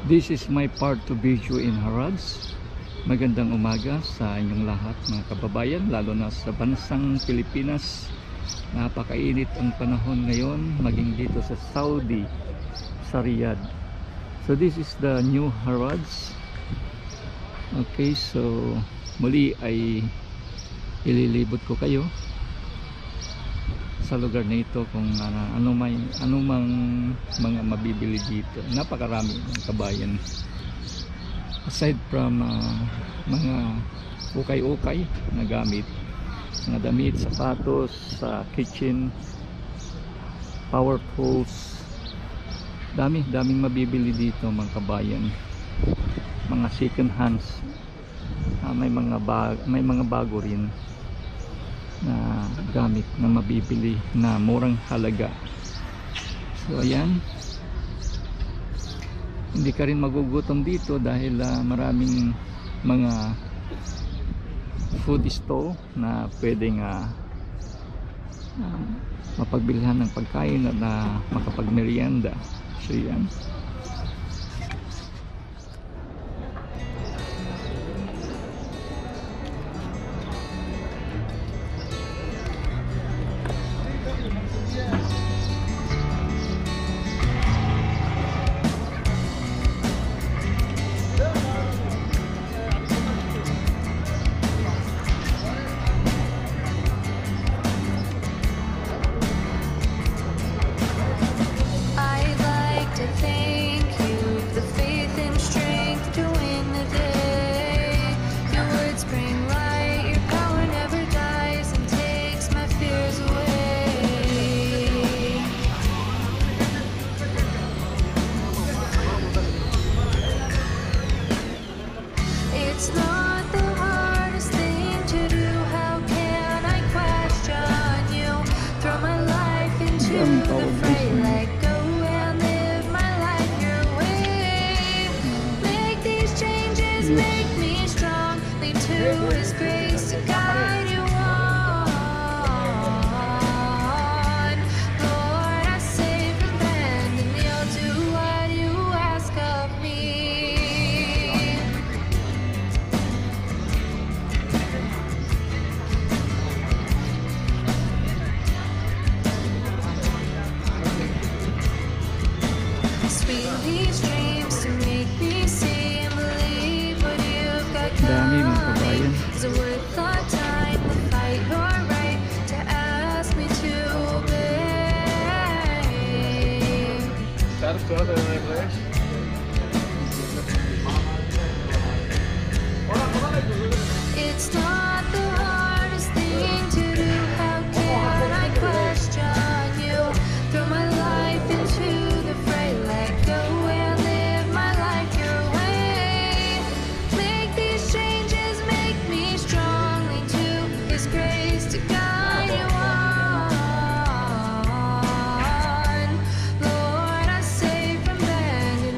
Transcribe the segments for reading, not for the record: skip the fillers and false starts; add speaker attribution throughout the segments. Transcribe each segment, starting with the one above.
Speaker 1: This is my part to video in Harads. Magandang umaga sa inyong lahat mga kababayan, lalo na sa bansang Pilipinas. Napakainit ang panahon ngayon, maging dito sa Saudi, sa Riyadh. So this is the new Harads. Okay, so muli ay ililibot ko kayo sa lugar na ito kung anumang mga mabibili dito. Napakarami ng kabayan. Aside from mga ukay-ukay na gamit, mga damit, sapatos, kitchen, power tools, daming mabibili dito mga kabayan. Mga second hands, may mga bago rin na gamit na mabibili na murang halaga. So ayan, hindi ka rin magugutom dito dahil maraming mga food stall na pwedeng mapagbilhan ng pagkain at na makapagmerienda. So yan.
Speaker 2: Make me strong, lean to His grace to guide you on. Lord, I save and bend, and you'll do what you ask of me. Speak these dreams to make me see.
Speaker 1: Dami mga kabayan.
Speaker 2: Is it worth our time to fight your right to ask me to obey? It's not the hardest thing to do. How can I question you? Throw my life into the fray, let go and live my life your way. Make these changes, make me strong, lean to His grace to guide you on. Lord, I save from bend,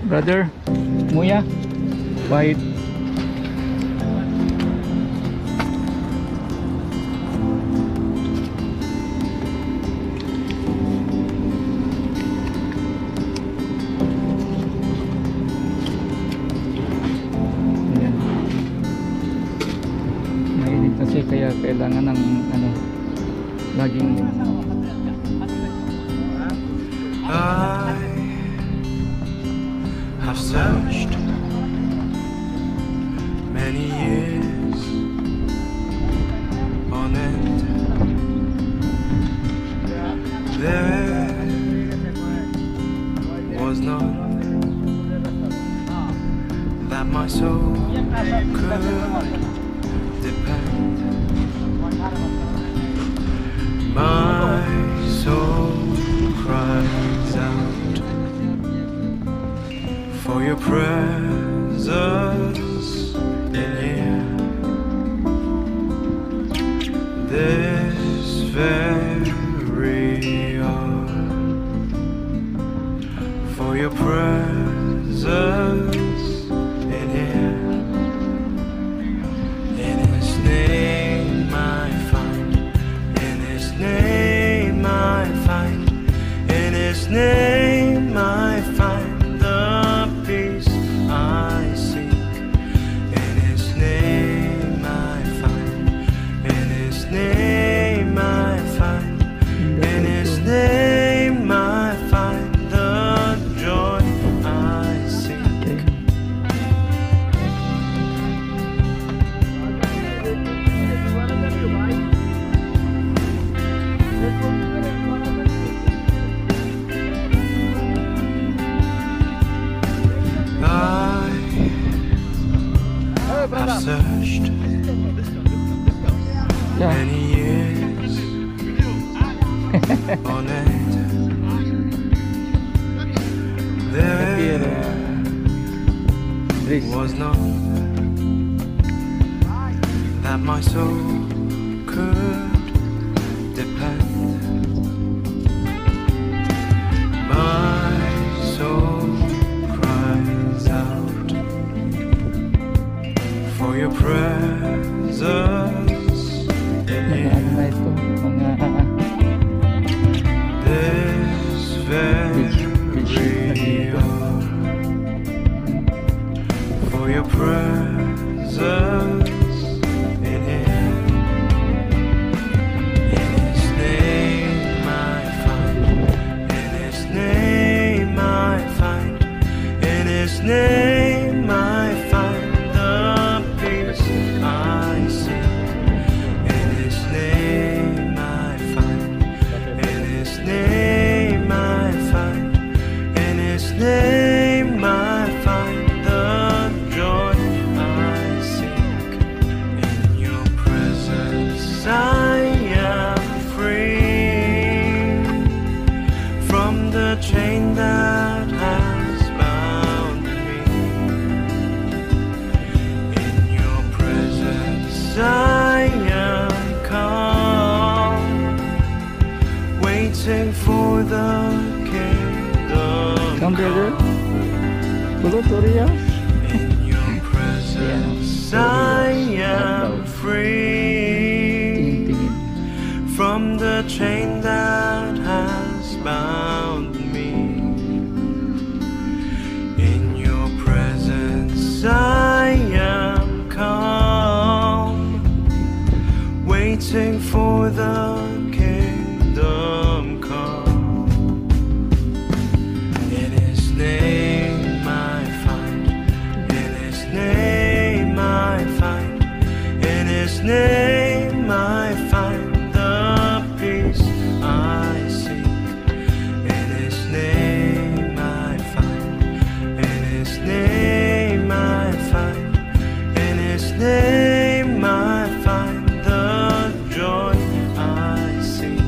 Speaker 1: Brother, Muya, white. Ayan. Mainit kasi kaya kailangan ng ano, laging
Speaker 3: I have searched many years on end. There was none that my soul could depend. My soul cries out for your presence in here. This very hour, for your presence in here. In His name I find, in His name I find, in His name I find the peace I seek. In His name I find, in His name I find, in His name I find the joy I seek. I have searched
Speaker 1: yeah.
Speaker 3: many years on end. There
Speaker 1: Please.
Speaker 3: was none that my soul could depend. My soul cries out for your presence in
Speaker 1: Mga ano na ito, mga
Speaker 3: this very hour, for your presence in here. In His name I find, in His name I find, in His name I find the peace I seek. In His name I find, in His name I find, in His name I find the joy I seek. In your presence I am free from the chain that has bound me. In your presence I am calm, waiting for the kingdom
Speaker 1: come brother.
Speaker 3: come.
Speaker 1: Tulo, Toria.
Speaker 3: In your presence I am free
Speaker 1: Tingin.
Speaker 3: from the chain that has bound me. In your presence I am calm, waiting for the kingdom come. In His name I find, in His name I find, in His name I find the peace I seek. In His name I find, in His name I find, in His name I find the joy I seek.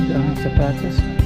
Speaker 1: Dahil sapatos.